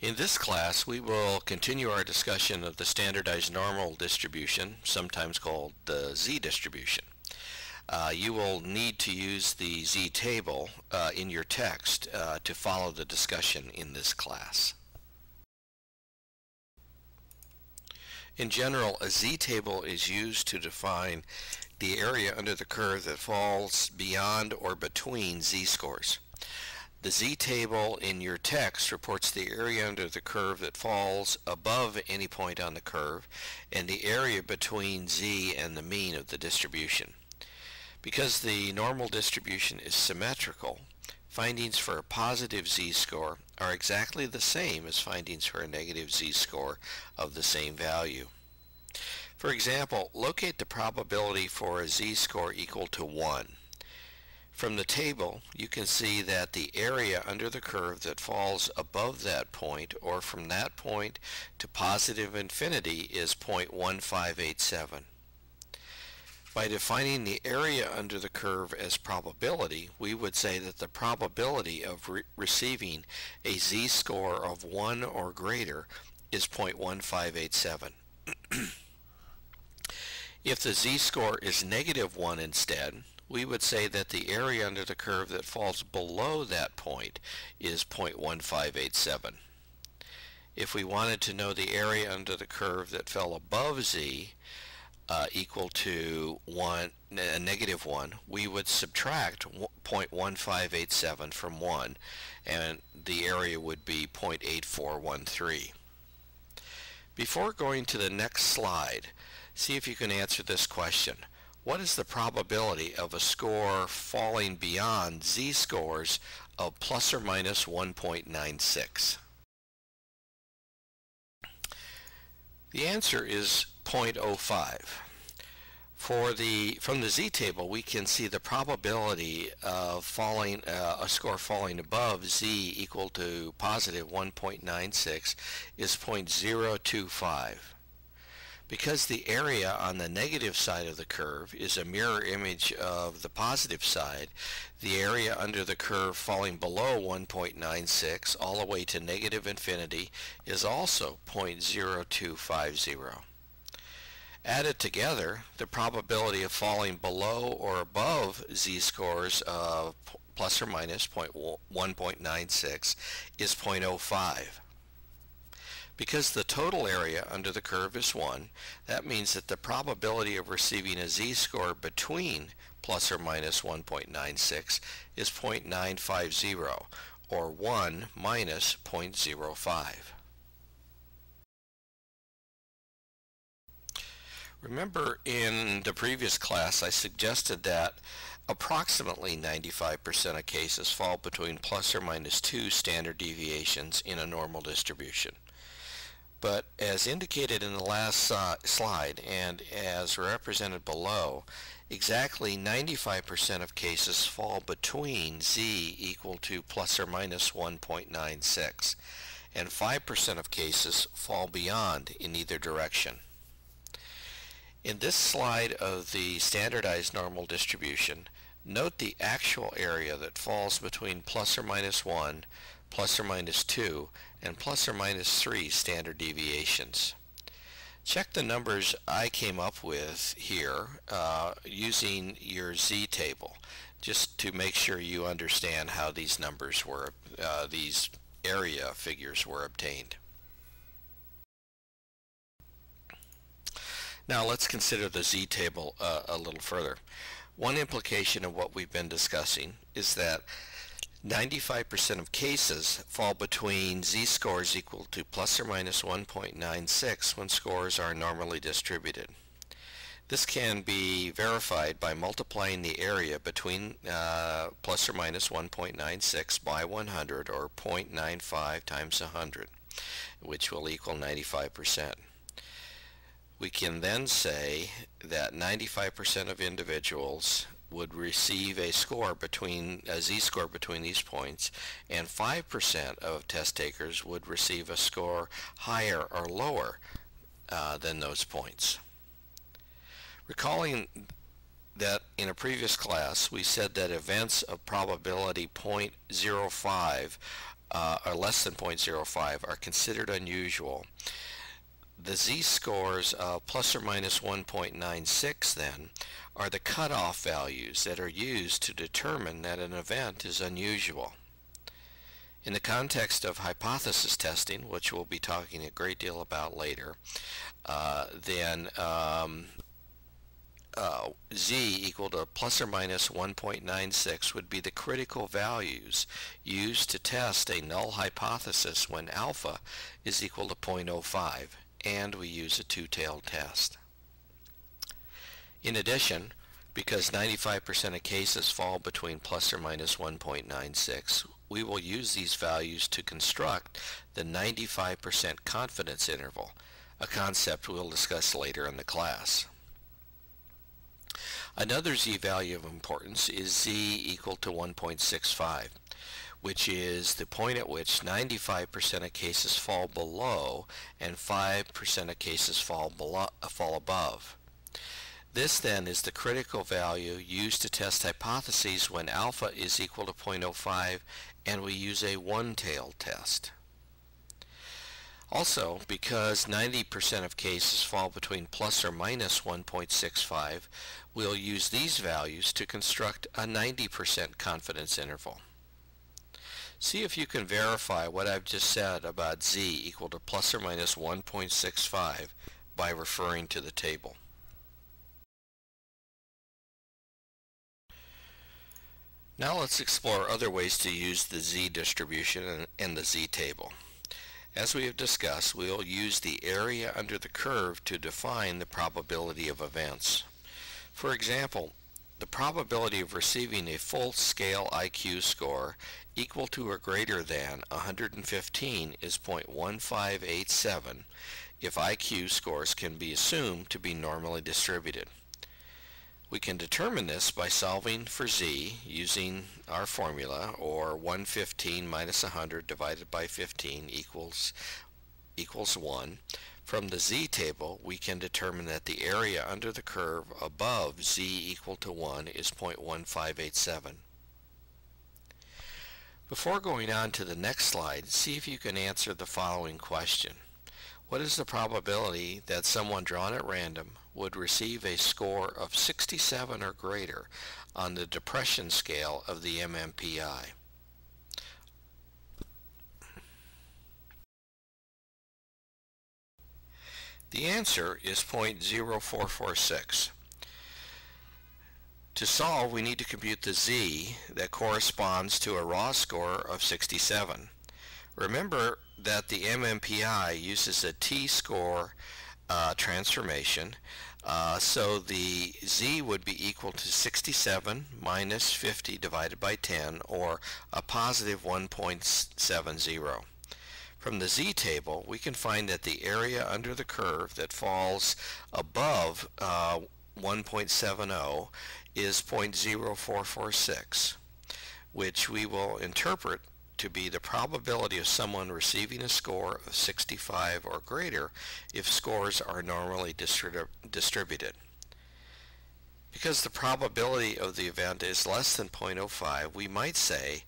In this class, we will continue our discussion of the standardized normal distribution, sometimes called the z-distribution. You will need to use the z-table in your text to follow the discussion in this class. In general, a z-table is used to define the area under the curve that falls beyond or between z-scores. The z-table in your text reports the area under the curve that falls above any point on the curve and the area between z and the mean of the distribution. Because the normal distribution is symmetrical, findings for a positive z-score are exactly the same as findings for a negative z-score of the same value. For example, locate the probability for a z-score equal to 1. From the table, you can see that the area under the curve that falls above that point, or from that point to positive infinity, is 0.1587. By defining the area under the curve as probability, we would say that the probability of receiving a z-score of 1 or greater is 0.1587. If the z-score is negative 1 instead, we would say that the area under the curve that falls below that point is 0.1587. If we wanted to know the area under the curve that fell above z equal to negative 1, we would subtract 0.1587 from 1, and the area would be 0.8413. Before going to the next slide, see if you can answer this question. What is the probability of a score falling beyond z-scores of plus or minus 1.96? The answer is 0.05. From the z-table, we can see the probability of a score falling above z equal to positive 1.96 is 0.025. Because the area on the negative side of the curve is a mirror image of the positive side, the area under the curve falling below 1.96 all the way to negative infinity is also 0.0250. Added together, the probability of falling below or above z-scores of plus or minus 1.96 is 0.05. Because the total area under the curve is 1, that means that the probability of receiving a z-score between plus or minus 1.96 is 0.950, or 1 minus 0.05. Remember, in the previous class I suggested that approximately 95% of cases fall between plus or minus 2 standard deviations in a normal distribution. But as indicated in the last slide and as represented below, exactly 95% of cases fall between z equal to plus or minus 1.96, and 5% of cases fall beyond in either direction. In this slide of the standardized normal distribution, note the actual area that falls between plus or minus 1, plus or minus 2, and plus or minus 3 standard deviations. Check the numbers I came up with here using your z-table, just to make sure you understand how these numbers were, these area figures were obtained. Now let's consider the z-table a little further. One implication of what we've been discussing is that 95% of cases fall between z-scores equal to plus or minus 1.96 when scores are normally distributed. This can be verified by multiplying the area between plus or minus 1.96 by 100, or 0.95 times 100, which will equal 95%. We can then say that 95% of individuals would receive a z-score between these points, and 5% of test takers would receive a score higher or lower than those points. Recalling that in a previous class we said that events of probability 0.05 are less than 0.05 are considered unusual. The z-scores of plus or minus 1.96 then are the cutoff values that are used to determine that an event is unusual. In the context of hypothesis testing, which we'll be talking a great deal about later, z equal to plus or minus 1.96 would be the critical values used to test a null hypothesis when alpha is equal to 0.05, and we use a two-tailed test. In addition, because 95% of cases fall between plus or minus 1.96, we will use these values to construct the 95% confidence interval, a concept we'll discuss later in the class. Another z-value of importance is z equal to 1.65, which is the point at which 95% of cases fall below and 5% of cases fall above. This then is the critical value used to test hypotheses when alpha is equal to 0.05 and we use a one-tailed test. Also, because 90% of cases fall between plus or minus 1.65, we'll use these values to construct a 90% confidence interval. See if you can verify what I've just said about z equal to plus or minus 1.65 by referring to the table. Now let's explore other ways to use the z distribution and the z-table. As we have discussed, we will use the area under the curve to define the probability of events. For example, the probability of receiving a full-scale IQ score equal to or greater than 115 is 0.1587 if IQ scores can be assumed to be normally distributed. We can determine this by solving for z using our formula, or 115 minus 100 divided by 15 equals 1. From the z-table, we can determine that the area under the curve above z equal to 1 is 0.1587. Before going on to the next slide, see if you can answer the following question. What is the probability that someone drawn at random would receive a score of 67 or greater on the depression scale of the MMPI? The answer is 0.0446. To solve, we need to compute the z that corresponds to a raw score of 67. Remember that the MMPI uses a t-score transformation, so the z would be equal to 67 minus 50 divided by 10, or a positive 1.70. From the z-table, we can find that the area under the curve that falls above 1.70 is 0.0446, which we will interpret to be the probability of someone receiving a score of 65 or greater if scores are normally distributed. Because the probability of the event is less than 0.05, we might say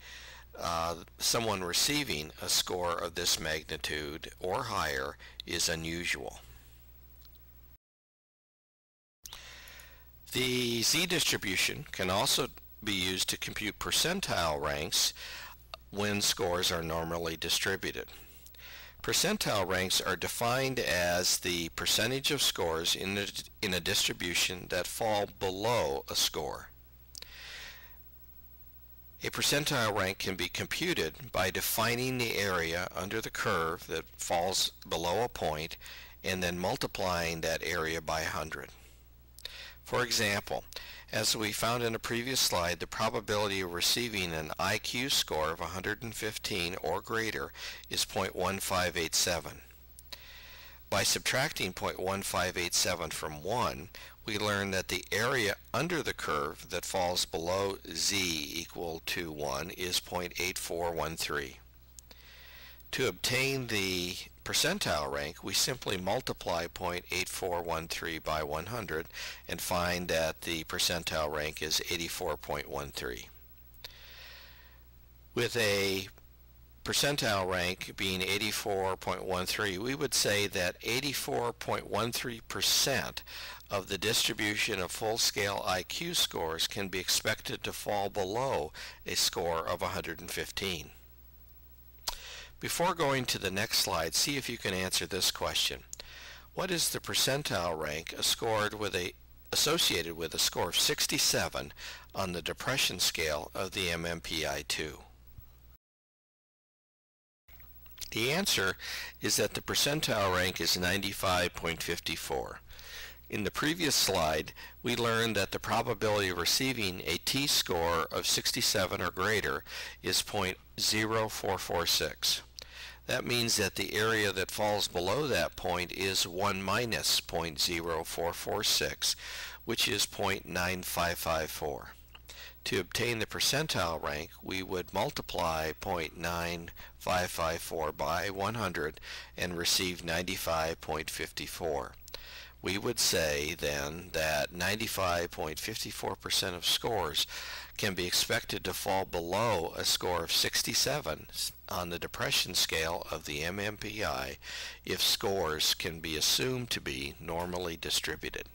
someone receiving a score of this magnitude or higher is unusual. The z-distribution can also be used to compute percentile ranks when scores are normally distributed. Percentile ranks are defined as the percentage of scores in a distribution that fall below a score. A percentile rank can be computed by defining the area under the curve that falls below a point and then multiplying that area by 100. For example, as we found in a previous slide, the probability of receiving an IQ score of 115 or greater is 0.1587. By subtracting 0.1587 from 1, we learn that the area under the curve that falls below z equal to 1 is 0.8413. To obtain the percentile rank, we simply multiply 0.8413 by 100 and find that the percentile rank is 84.13. With a percentile rank being 84.13, we would say that 84.13% of the distribution of full-scale IQ scores can be expected to fall below a score of 115. Before going to the next slide, see if you can answer this question. What is the percentile rank associated with a score of 67 on the depression scale of the MMPI-2? The answer is that the percentile rank is 95.54. In the previous slide, we learned that the probability of receiving a t-score of 67 or greater is 0.0446. That means that the area that falls below that point is 1 minus 0.0446, which is 0.9554. To obtain the percentile rank, we would multiply 0.9554 by 100 and receive 95.54. We would say then that 95.54% of scores can be expected to fall below a score of 67 on the depression scale of the MMPI if scores can be assumed to be normally distributed.